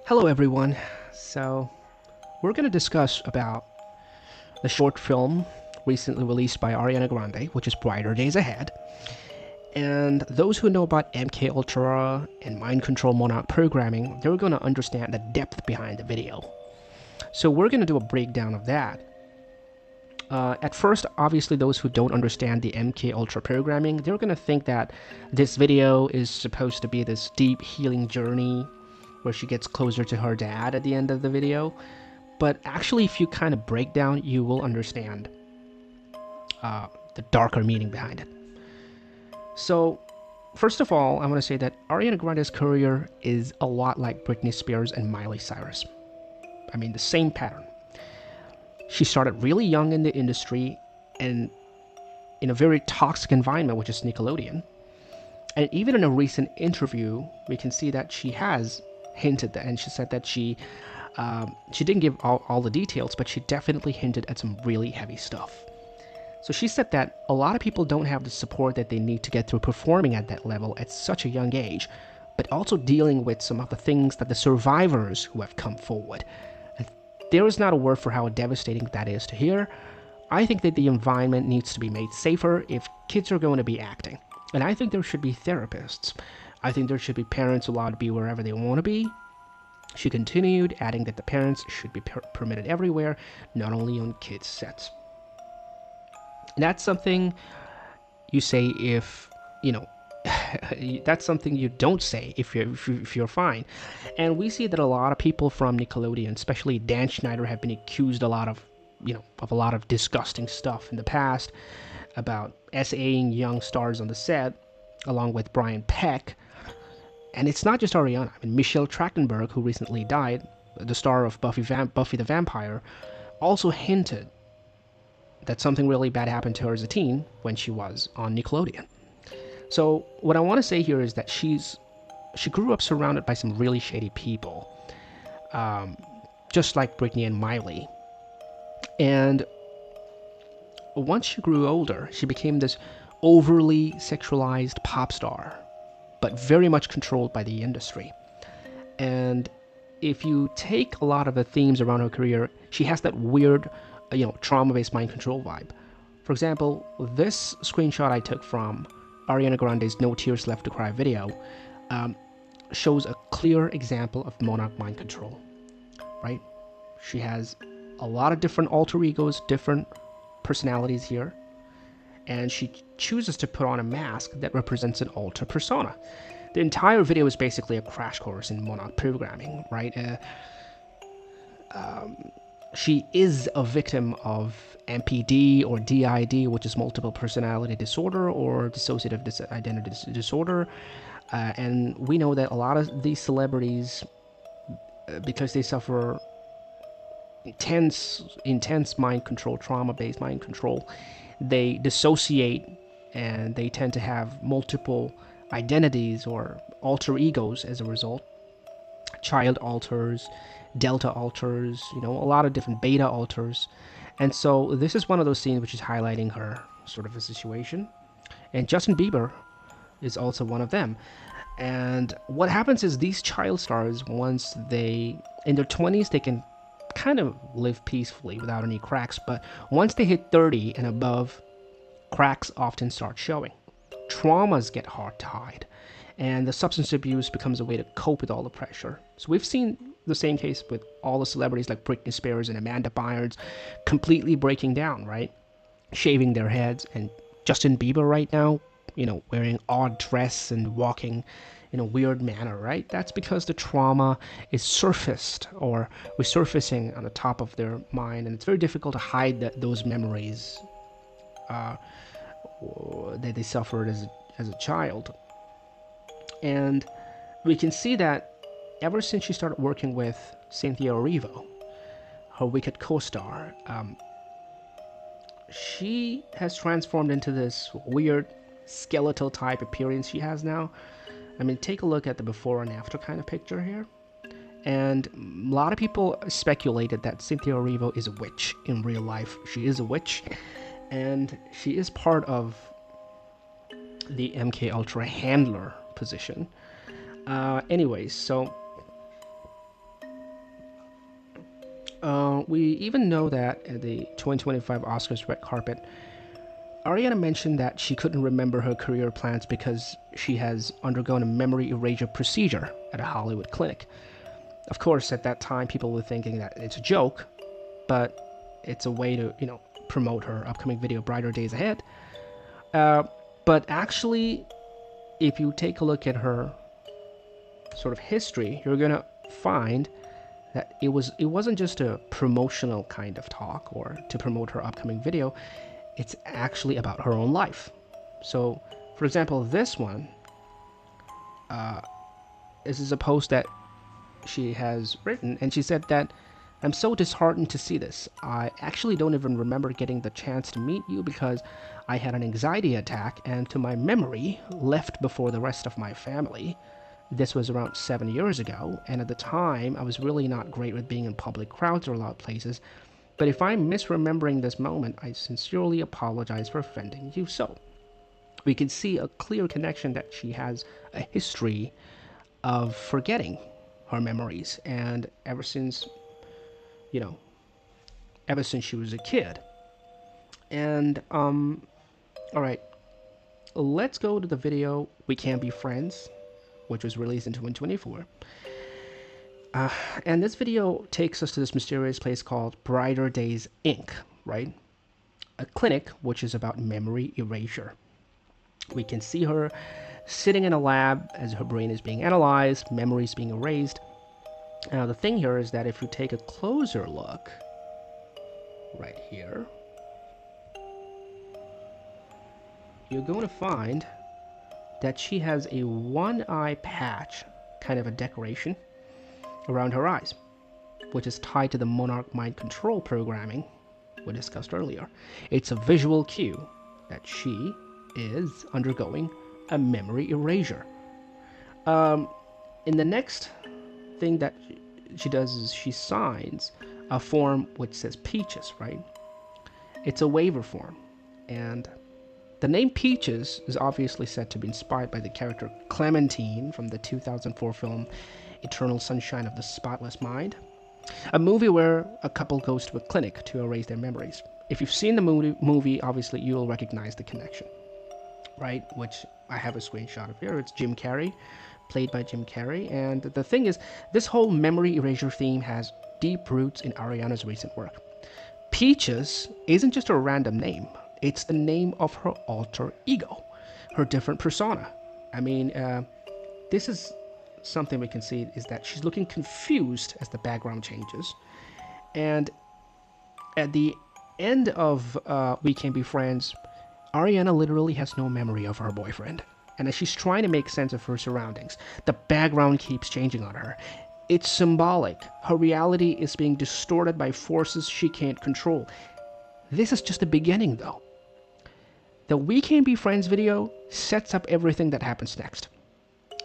Hello everyone. So, we're going to discuss about the short film recently released by Ariana Grande, which is Brighter Days Ahead. And those who know about MKUltra and mind control monarch programming, they're going to understand the depth behind the video. So, we're going to do a breakdown of that. At first, obviously, those who don't understand the MKUltra programming, they're going to think that this video is supposed to be this deep healing journey where she gets closer to her dad at the end of the video. But actually, if you kind of break down, you will understand the darker meaning behind it. So, first of all, I want to say that Ariana Grande's career is a lot like Britney Spears and Miley Cyrus. I mean, the same pattern. She started really young in the industry and in a very toxic environment, which is Nickelodeon. And even in a recent interview, we can see that she has hinted that, and she said that she didn't give all the details, but she definitely hinted at some really heavy stuff. So she said that a lot of people don't have the support that they need to get through performing at that level at such a young age, but also dealing with some of the things that the survivors who have come forward. And there is not a word for how devastating that is to hear. I think that the environment needs to be made safer if kids are going to be acting. And I think there should be therapists. I think there should be parents allowed to be wherever they want to be. She continued, adding that the parents should be permitted everywhere, not only on kids' sets. And that's something you say if, that's something you don't say if you're fine. And we see that a lot of people from Nickelodeon, especially Dan Schneider, have been accused of a lot of disgusting stuff in the past about SAing young stars on the set, along with Brian Peck. And it's not just Ariana. I mean, Michelle Trachtenberg, who recently died, the star of Buffy the Vampire, also hinted that something really bad happened to her as a teen when she was on Nickelodeon. So what I want to say here is that she grew up surrounded by some really shady people, just like Britney and Miley. And once she grew older, she became this overly sexualized pop star, but very much controlled by the industry. And if you take a lot of the themes around her career, she has that weird, trauma-based mind control vibe. For example, this screenshot I took from Ariana Grande's No Tears Left to Cry video shows a clear example of monarch mind control, right? She has a lot of different alter egos, different personalities here, and she chooses to put on a mask that represents an alter persona. The entire video is basically a crash course in monarch programming, right? She is a victim of MPD or DID, which is multiple personality disorder or dissociative identity disorder. And we know that a lot of these celebrities, because they suffer intense mind control, trauma-based mind control, they dissociate and they tend to have multiple identities or alter egos as a result. Child alters, delta alters, a lot of different beta alters. And so this is one of those scenes which is highlighting her sort of a situation. And Justin Bieber is also one of them. And what happens is these child stars, once in their 20s, they can kind of live peacefully without any cracks, but once they hit 30 and above, cracks often start showing. Traumas get hard to hide, and the substance abuse becomes a way to cope with all the pressure. So we've seen the same case with all the celebrities like Britney Spears and Amanda Bynes completely breaking down, right? Shaving their heads, and Justin Bieber right now, wearing odd dress and walking in a weird manner, right? That's because the trauma is surfaced or resurfacing on the top of their mind, and it's very difficult to hide those memories that they suffered as a child. And we can see that ever since she started working with Cynthia Erivo, her Wicked co-star, she has transformed into this weird skeletal type appearance she has now. I mean, take a look at the before and after kind of picture here. And a lot of people speculated that Cynthia Erivo is a witch in real life. She is a witch, and she is part of the MKUltra handler position. Anyways, so We even know that at the 2025 Oscars red carpet, Ariana mentioned that she couldn't remember her career plans because she has undergone a memory erasure procedure at a Hollywood clinic. Of course, at that time, people were thinking that it's a joke, but it's a way to, promote her upcoming video, Brighter Days Ahead. Uh, but actually, if you take a look at her sort of history, you're gonna find that it wasn't just a promotional kind of talk or to promote her upcoming video. It's actually about her own life. So, for example, this one, this is a post that she has written, and she said that I'm so disheartened to see this. I actually don't even remember getting the chance to meet you because I had an anxiety attack, and to my memory, left before the rest of my family. This was around 7 years ago, and at the time, I was really not great with being in public crowds or loud places. But if I'm misremembering this moment, I sincerely apologize for offending you. So, we can see a clear connection that she has a history of forgetting her memories, and you know, ever since she was a kid. And all right, let's go to the video "We Can't Be Friends," which was released in 2024. And this video takes us to this mysterious place called Brighter Days Inc., right? A clinic which is about memory erasure. We can see her sitting in a lab as her brain is being analyzed, memories being erased. Now, the thing here is that if you take a closer look, right here, you're going to find that she has a one-eye patch, kind of a decoration, around her eyes, which is tied to the Monarch mind control programming we discussed earlier. It's a visual cue that she is undergoing a memory erasure. In the next thing that she does is she signs a form which says Peaches, right? It's a waiver form, and the name Peaches is obviously said to be inspired by the character Clementine from the 2004 film Eternal Sunshine of the Spotless Mind, a movie where a couple goes to a clinic to erase their memories. If you've seen the movie, obviously you'll recognize the connection, right? Which I have a screenshot of here. It's Jim Carrey, played by Jim Carrey. And the thing is, this whole memory erasure theme has deep roots in Ariana's recent work. Peaches isn't just a random name. It's the name of her alter ego, her different persona. I mean, this is something we can see is that she's looking confused as the background changes. And at the end of We Can't Be Friends, Ariana literally has no memory of her boyfriend. And as she's trying to make sense of her surroundings, the background keeps changing on her. It's symbolic. Her reality is being distorted by forces she can't control. This is just the beginning, though. The We Can't Be Friends video sets up everything that happens next.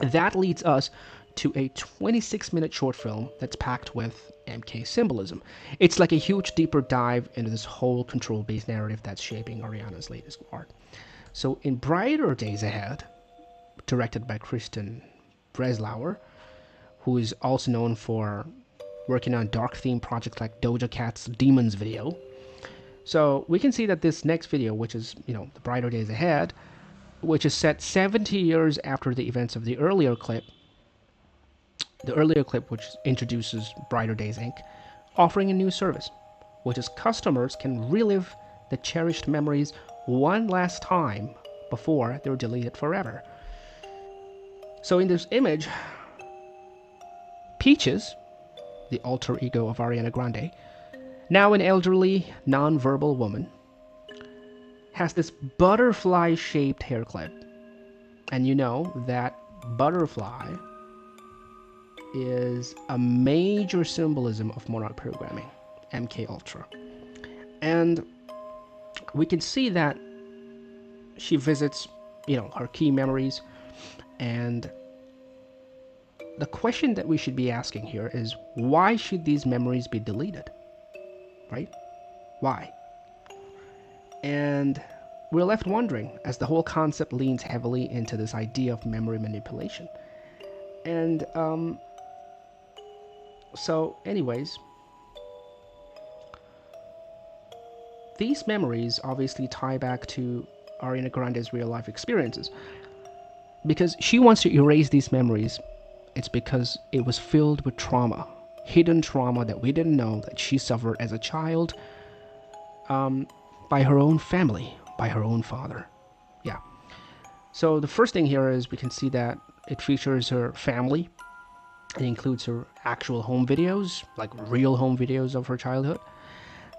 That leads us to a 26-minute short film that's packed with MK symbolism. It's like a huge deeper dive into this whole control-based narrative that's shaping Ariana's latest art. So in Brighter Days Ahead, directed by Kristen Breslauer, who is also known for working on dark theme projects like Doja Cat's Demons video. So we can see that this next video, which is, the Brighter Days Ahead, which is set 70 years after the events of the earlier clip which introduces Brighter Days Inc., offering a new service, which is customers can relive the cherished memories one last time before they're deleted forever. So in this image, Peaches, the alter ego of Ariana Grande, now an elderly, non-verbal woman, has this butterfly-shaped hair clip. And you know that butterfly is a major symbolism of Monarch programming, MKUltra. And we can see that she visits, her key memories. And the question that we should be asking here is, why should these memories be deleted? Right? Why? And we're left wondering, as the whole concept leans heavily into this idea of memory manipulation. And so anyways, these memories obviously tie back to Ariana Grande's real life experiences. Because she wants to erase these memories, it's because it was filled with trauma, hidden trauma that we didn't know that she suffered as a child, by her own family, by her own father. Yeah. So the first thing here is we can see that it features her family. It includes her actual home videos, like real home videos of her childhood.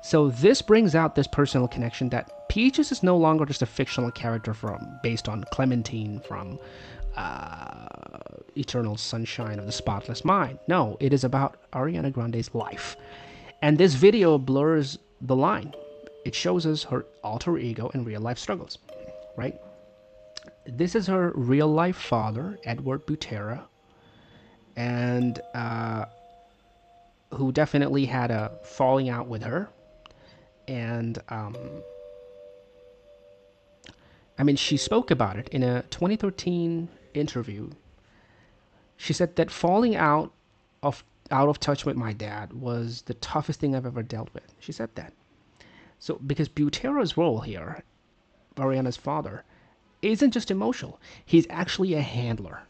So this brings out this personal connection that Peaches is no longer just a fictional character based on Clementine from Eternal Sunshine of the Spotless Mind. No, it is about Ariana Grande's life. And this video blurs the line. It shows us her alter ego and real life struggles, right? This is her real life father, Edward Butera, and who definitely had a falling out with her. And I mean, she spoke about it in a 2013 interview. She said that falling out of touch with my dad was the toughest thing I've ever dealt with. She said that. So because Butera's role here, Ariana's father, isn't just emotional. He's actually a handler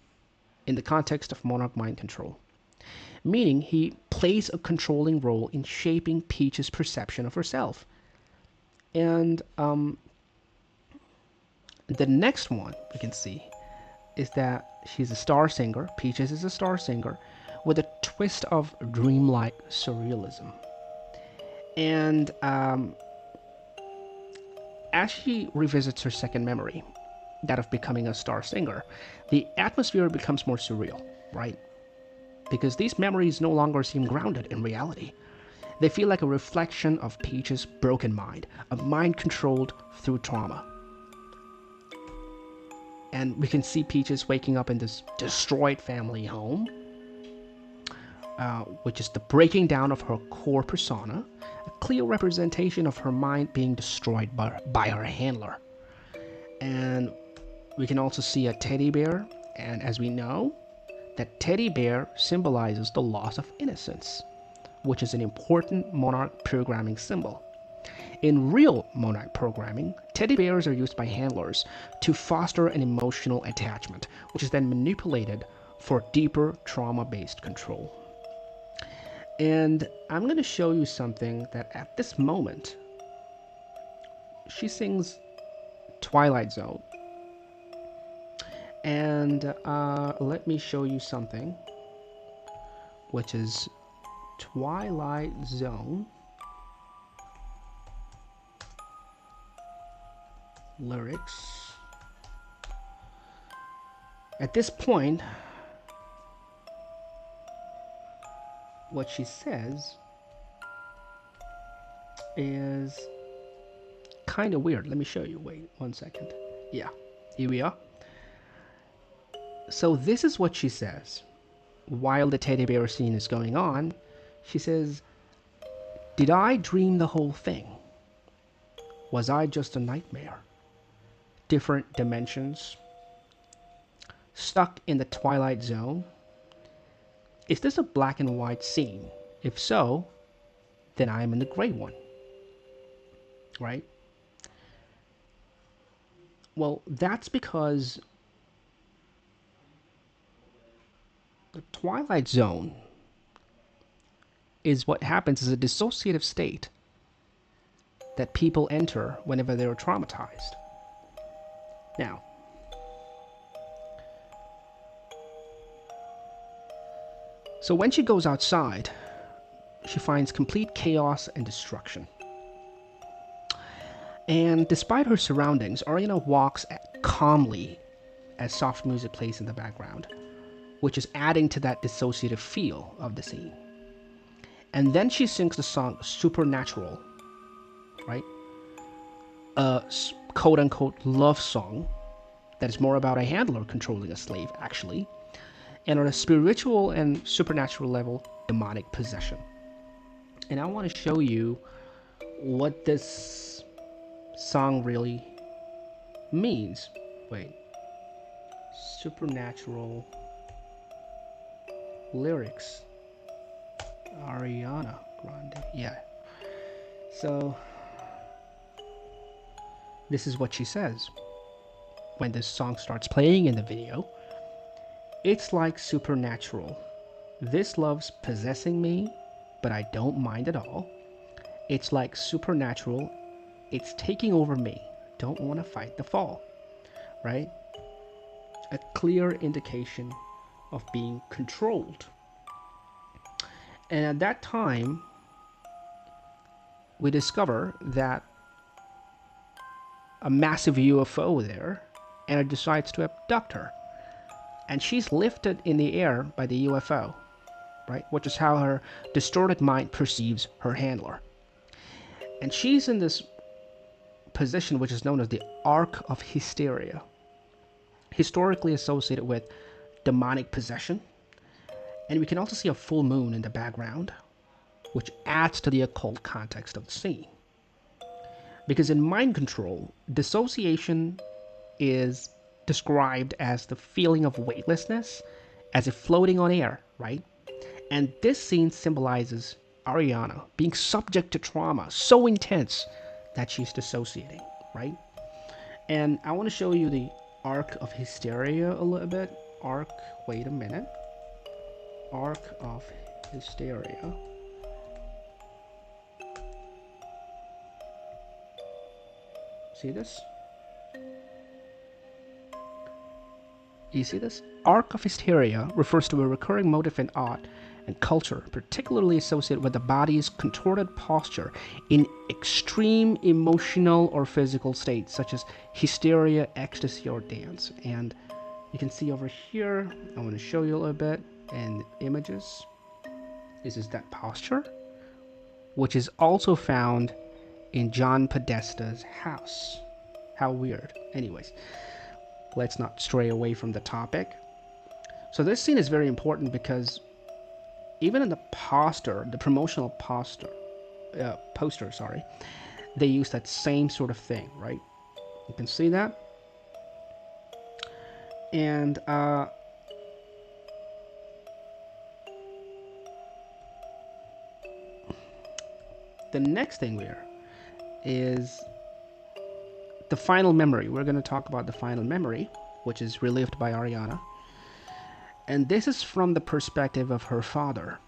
in the context of monarch mind control, meaning he plays a controlling role in shaping Peach's perception of herself. And the next one we can see is that she's a star singer. Peaches is a star singer with a twist of dreamlike surrealism. And as she revisits her second memory, that of becoming a star singer, the atmosphere becomes more surreal, right? Because these memories no longer seem grounded in reality. They feel like a reflection of Peach's broken mind, a mind controlled through trauma. And we can see Peaches waking up in this destroyed family home, which is the breaking down of her core persona, a clear representation of her mind being destroyed by her handler. And we can also see a teddy bear, and as we know, that teddy bear symbolizes the loss of innocence, which is an important monarch programming symbol. In real monarch programming, teddy bears are used by handlers to foster an emotional attachment, which is then manipulated for deeper trauma-based control. And I'm going to show you something that at this moment, she sings Twilight Zone. And let me show you something, which is Twilight Zone lyrics. At this point, what she says is kind of weird. Let me show you. Wait 1 second. Yeah, here we are. So this is what she says. While the teddy bear scene is going on, she says, "Did I dream the whole thing? Was I just a nightmare? Different dimensions? Stuck in the Twilight Zone? Is this a black and white scene? If so, then I'm in the gray one." Right? Well, that's because the Twilight Zone is what happens as a dissociative state that people enter whenever they're traumatized. Now, so when she goes outside, she finds complete chaos and destruction. And despite her surroundings, Ariana walks calmly as soft music plays in the background, which is adding to that dissociative feel of the scene. And then she sings the song Supernatural, right? A quote-unquote love song that is more about a handler controlling a slave, actually, and on a spiritual and supernatural level, demonic possession. And I want to show you what this song really means. Wait. Supernatural lyrics. Ariana Grande. Yeah. So This is what she says when this song starts playing in the video. It's like supernatural. This love's possessing me, but I don't mind at all. It's like supernatural. It's taking over me. Don't want to fight the fall, right? A clear indication of being controlled. And at that time, we discover that a massive UFO there, and it decides to abduct her. And she's lifted in the air by the UFO, right? Which is how her distorted mind perceives her handler. And she's in this position which is known as the arc of hysteria, historically associated with demonic possession. And we can also see a full moon in the background, which adds to the occult context of the scene. Because in mind control, dissociation is described as the feeling of weightlessness, as if floating on air, right? And this scene symbolizes Ariana being subject to trauma so intense that she's dissociating, right? And I want to show you the arc of hysteria a little bit. Wait a minute. Arc of hysteria. See this? You see this? Arc of hysteria refers to a recurring motive in art and culture, particularly associated with the body's contorted posture in extreme emotional or physical states, such as hysteria, ecstasy, or dance. And you can see over here, I want to show you a little bit in images. This is that posture, which is also found in John Podesta's house. How weird. Anyways, let's not stray away from the topic. So this scene is very important because even in the poster, the promotional poster, they use that same sort of thing, right? You can see that. And the next thing is the final memory. We're going to talk about the final memory, which is relived by Ariana. And this is from the perspective of her father.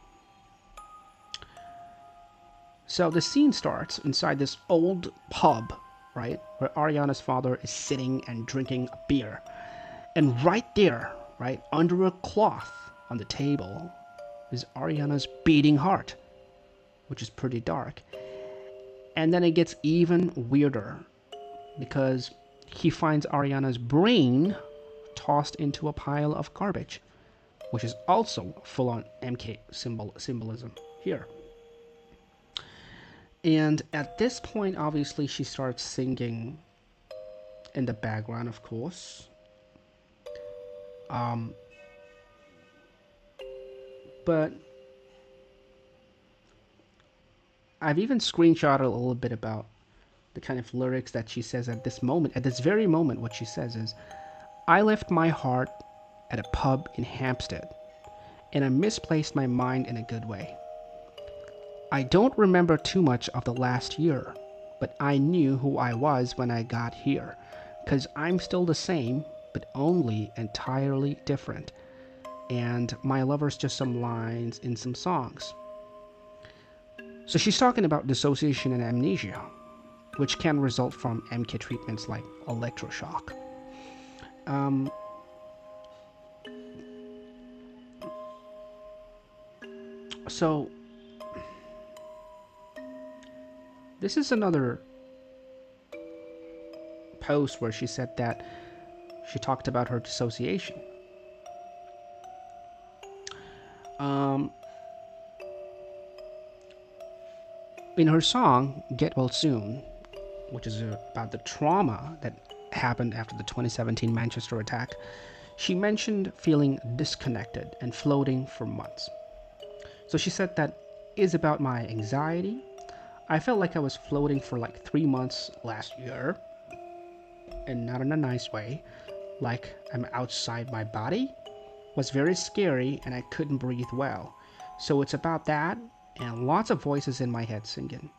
So the scene starts inside this old pub, right? Where Ariana's father is sitting and drinking a beer. And right there, right, under a cloth on the table, is Ariana's beating heart, which is pretty dark. And then it gets even weirder because he finds Ariana's brain tossed into a pile of garbage, which is also full-on MK symbolism here. And at this point, obviously, she starts singing in the background, of course. But I've even screenshotted a little bit about the kind of lyrics that she says at this moment. At this very moment, what she says is, I left my heart at a pub in Hampstead, and I misplaced my mind in a good way. I don't remember too much of the last year, but I knew who I was when I got here, 'cause I'm still the same, but only entirely different. And my lover's just some lines in some songs. So she's talking about dissociation and amnesia, which can result from MK treatments like electroshock. So this is another post where she said that she talked about her dissociation. In her song, Get Well Soon, which is about the trauma that happened after the 2017 Manchester attack, she mentioned feeling disconnected and floating for months. So she said that is about my anxiety. I felt like I was floating for like 3 months last year, and not in a nice way, like I'm outside my body. It was very scary and I couldn't breathe well. So it's about that and lots of voices in my head singing.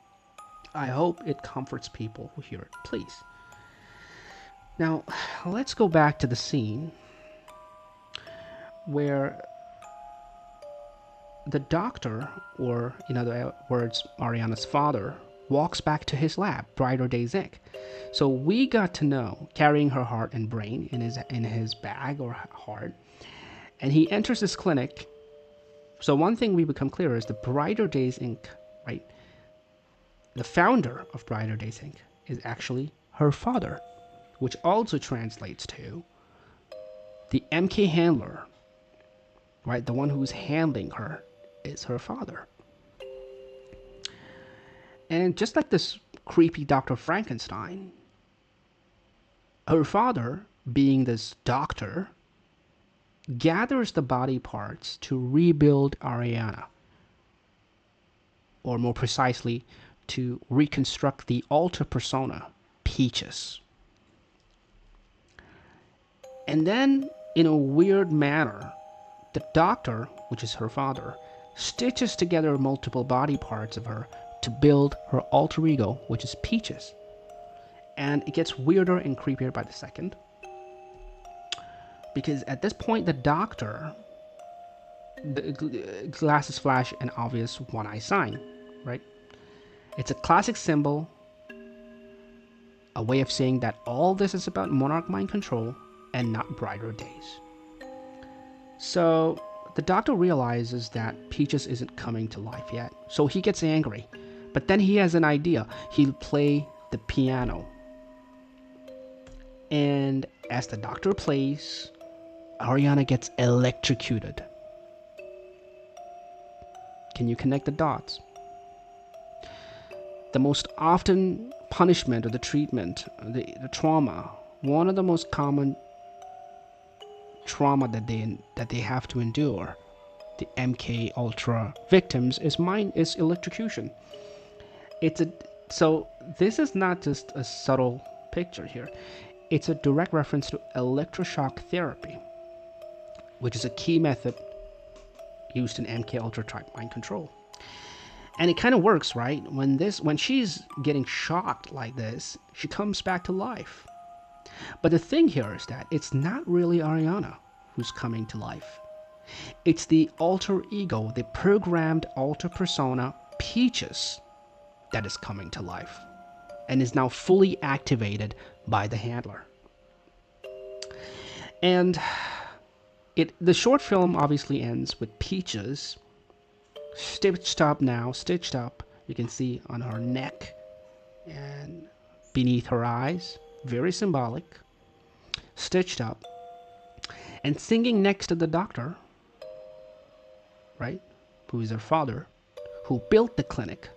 I hope it comforts people who hear it, please. Now, let's go back to the scene where the doctor, or in other words, Ariana's father, walks back to his lab, Brighter Days Inc. So we got to know, carrying her heart and brain in his bag or heart, and he enters this clinic. So one thing we become clear is the Brighter Days Inc., right? The founder of Brighter Days Inc. is actually her father, which also translates to the MK handler, right? The one who's handling her is her father. And just like this creepy Dr. Frankenstein, her father, being this doctor, gathers the body parts to rebuild Ariana, or more precisely, to reconstruct the alter persona, Peaches. And then, in a weird manner, the doctor, which is her father, stitches together multiple body parts of her to build her alter ego, which is Peaches. And it gets weirder and creepier by the second. Because at this point, the doctor, the glasses flash an obvious one-eye sign, right? It's a classic symbol, a way of saying that all this is about monarch mind control and not Brighter Days. So the doctor realizes that Peaches isn't coming to life yet, so he gets angry. But then he has an idea. He'll play the piano. And as the doctor plays, Ariana gets electrocuted. Can you connect the dots? The most often punishment or the treatment, the trauma, one of the most common trauma that they have to endure, the MKUltra victims, is electrocution. So this is not just a subtle picture here. It's a direct reference to electroshock therapy, which is a key method used in MKUltra type mind control. And it kind of works, right? When she's getting shocked like this, she comes back to life. But the thing here is that it's not really Ariana who's coming to life. It's the alter ego, the programmed alter persona, Peaches, that is coming to life and is now fully activated by the handler. And the short film obviously ends with Peaches stitched up. You can see on her neck and beneath her eyes, very symbolic, stitched up, and singing next to the doctor, right, who is her father, who built the clinic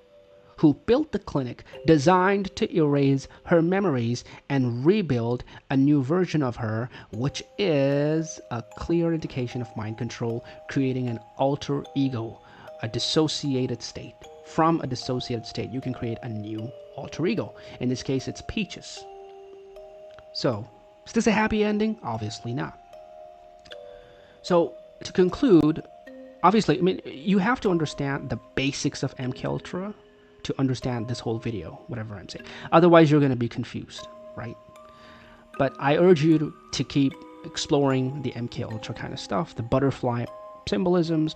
designed to erase her memories and rebuild a new version of her, which is a clear indication of mind control, creating an alter ego, a dissociated state. From a dissociated state, you can create a new alter ego. In this case, it's Peaches. So, is this a happy ending? Obviously not. So, to conclude, obviously, I mean, you have to understand the basics of MKUltra to understand this whole video, whatever I'm saying. Otherwise, you're going to be confused, right? But I urge you to keep exploring the MKUltra kind of stuff, the butterfly symbolisms,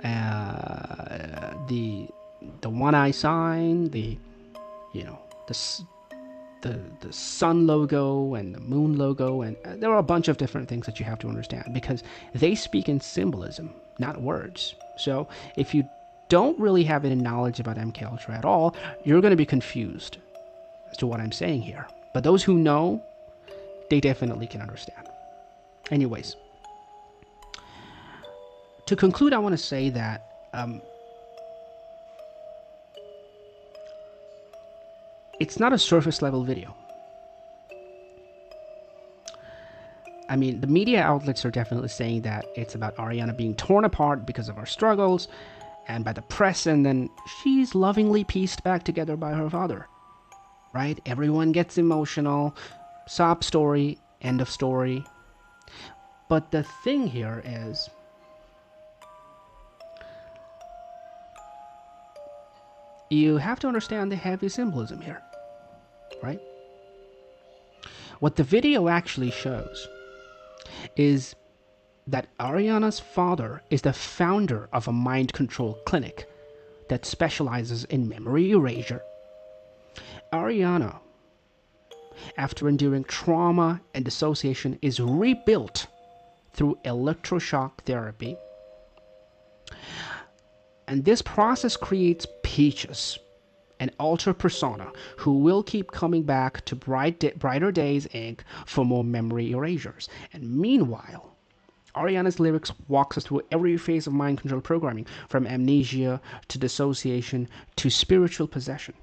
the one-eye sign, the sun logo and the moon logo, and there are a bunch of different things that you have to understand because they speak in symbolism, not words. So if you don't really have any knowledge about MKUltra at all, you're going to be confused as to what I'm saying here. But those who know, they definitely can understand. Anyways, to conclude, I want to say that it's not a surface level video. I mean, the media outlets are definitely saying that it's about Ariana being torn apart because of her struggles and by the press, and then she's lovingly pieced back together by her father, right? Everyone gets emotional, sob story, end of story. But the thing here is, you have to understand the heavy symbolism here, right? What the video actually shows is that Ariana's father is the founder of a mind control clinic that specializes in memory erasure. Ariana, after enduring trauma and dissociation, is rebuilt through electroshock therapy. And this process creates Peaches, an alter persona who will keep coming back to Brighter Days Inc. for more memory erasures. And meanwhile, Ariana's lyrics walks us through every phase of mind control programming, from amnesia to dissociation to spiritual possession.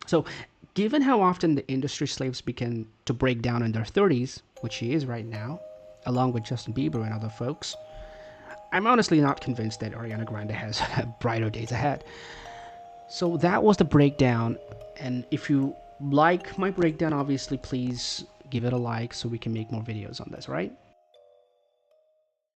So, given how often the industry slaves begin to break down in their 30s, which she is right now, along with Justin Bieber and other folks, I'm honestly not convinced that Ariana Grande has brighter days ahead. So that was the breakdown, and if you like my breakdown, obviously please give it a like so we can make more videos on this, right?